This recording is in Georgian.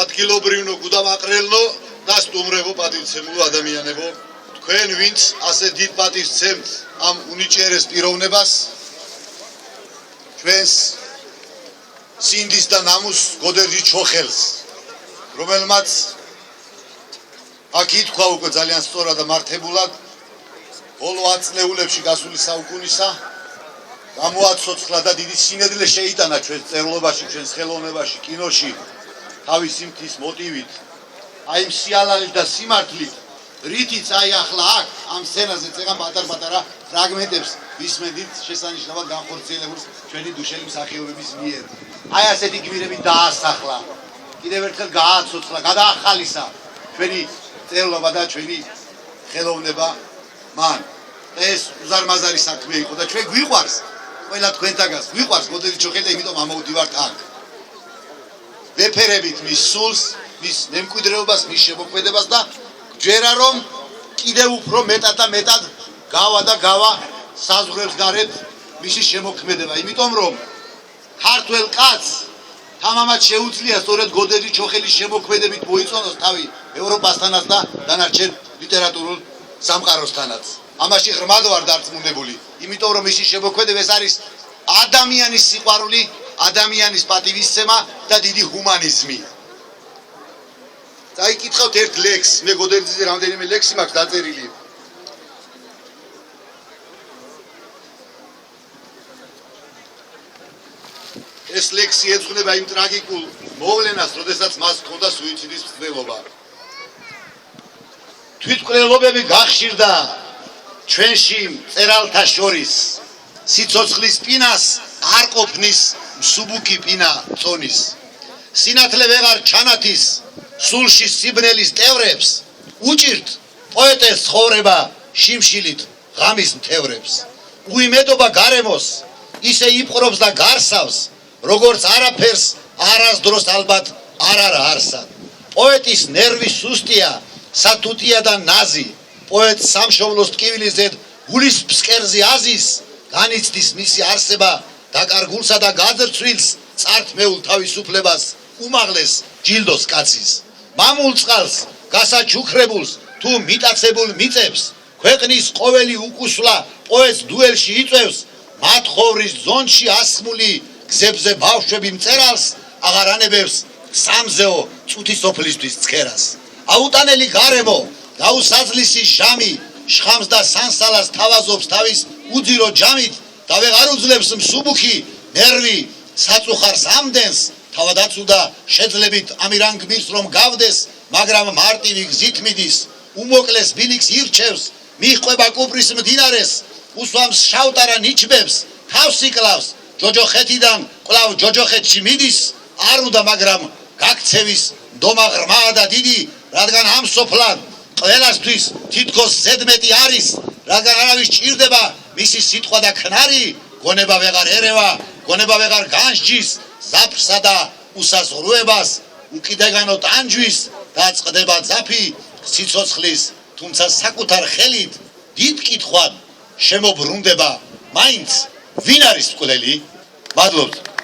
ადგილობრივნო გუდამაყრელნო და სტუმრებო პატივცემულო ადამიანებო, თქვენ ვინც ასე დიდ პატივს ცემთ ამ უნიჭიერეს პიროვნებას, ჩვენს სინდის და ნამუს გოდერძი ჩოხელს, რომელმაც აქ ითქვა უკვე ძალიან სწორად და მართებულად, ბოლო 10 წლეულებში გასული საუკუნისა გამოაცოცხლა და დიდი სინედლე შეიტანა ჩვენს წერლობაში, ჩვენს ხელოვნებაში, კინოში, თავისი მთის მოტივით, აი იმ სიალალით და სიმართლით, რითიც აი ახლა აქ ამ სცენაზე წეგან პატარ-პატარა ფრაგმენტებს ვისმენთ შესანიშნავად განხორციელებულს ჩვენი დუშელი მსახიობების მიერ. აი ასეთი გმირები დაასახლა, კიდევ ერთხელ გააცოცხლა, გადაახალისა ჩვენი წერლობა და ჩვენი ხელოვნება მან. ეს უზარმაზარი საქმე იყო და ჩვენ გვიყვარს, ყველა თქვენთაგას გვიყვარს გოდერძი ჩოხელი და იმიტომ ამოვდივართ აქ. ვეფერებით მის სულს, მის მემკვიდრეობას, მის შემოქმედებას და ჯერა რომ კიდევ უფრო მეტად და მეტად გავა და გავა საზღვრებს გარეთ მისი შემოქმედება, იმიტომ რომ ქართველ კაცს თამამად შეუძლია სწორედ გოდერძი ჩოხელის შემოქმედებით მოიწონოს თავი ევროპასთანაც და დანარჩენ ლიტერატურულ სამყაროსთანაც. ამაში ღრმად ვარ დარწმუნებული, იმიტომ რომ მისი შემოქმედება ეს არის ადამიანის სიყვარული, ადამიანის პატივისცემა და დიდი ჰუმანიზმი. დაიკითხავთ ერთ ლექსს, მე გოდერძიზე რამდენიმე ლექსი მაქვს დაწერილი. ეს ლექსი ეძღვნება იმ ტრაგიკულ მოვლენას, როდესაც მას ჰქონდა სუიციდის მცდელობა. თვითმკვლელობები გახშირდა ჩვენში მწერალთა შორის, სიცოცხლის პინას არ ყოფნის მსუბუქი პინა წონის. სინათლე ვეღარ ჩანათის სულში სიბნელის ტევრებს, უჭირთ პოეტეს ცხოვრება შიმშილით ღამის მთევრებს. უიმედობა გარემოს ისე იპყრობს და გარსავს, როგორც არაფერს არასდროს ალბათ არ არა არსად. პოეტის ნერვი სუსტია, სათუთია და ნაზი, პოეტს სამშობლოს ტკივილისზედ გულის ფსკერზე აზის, განიცდის მისი არსება დაკარგულსა და გაძრცვილს წართმეულ თავისუფლებას უმაღლეს ჯილდოს კაცის. მამულ წყალს გასაჩუქრებულს თუ მიტაცებულ მიწებს, ქვეყნის ყოველი უკუსლა პოეტს დუელში იწევს, მათხოვრის ზონში ასმული გზებზე ბავშვები მწერალს აღარ ანებებს სამზეო წუთი სოფლისთვის ცქერას. აუტანელი გარემო გაუსაძლისი ჟამი შხამს და სანსალას თავაზობს თავის უძირო ჯამით და ვეღარ უძლებს მსუბუქი ნერვი საწუხარს ამდენს, თავადაც უნდა შეძლებით ამირან გმირს რომ გავდეს, მაგრამ მარტივი გზით მიდის, უმოკლეს ბილიქს ირჩევს, მიჰყვება კუპრის მდინარეს, უსვამს შავტარა ნიჩბებს, თავს იკლავს, ჯოჯოხეთიდან კვლავ ჯოჯოხეთში მიდის, არ უნდა მაგრამ გაქცევის დომა ღრმაა და დიდი, რადგან ამ სოფლად ყველასთვის თითქოს ზედმეტი არის, რადგან არავის ჭირდება მისი სიტყვა და ქნარი, გონება ვეღარ ერევა, გონება ვეღარ განსჯის, ზაფხსა და უსაზღვროებას, უკიდეგანო ტანჯვის და წყდება ძაფი სიცოცხლის, თუმცა საკუთარ ხელით დიდ კითხვად შემობრუნდება, მაინც ვინ არის მკვლელი? მადლობთ.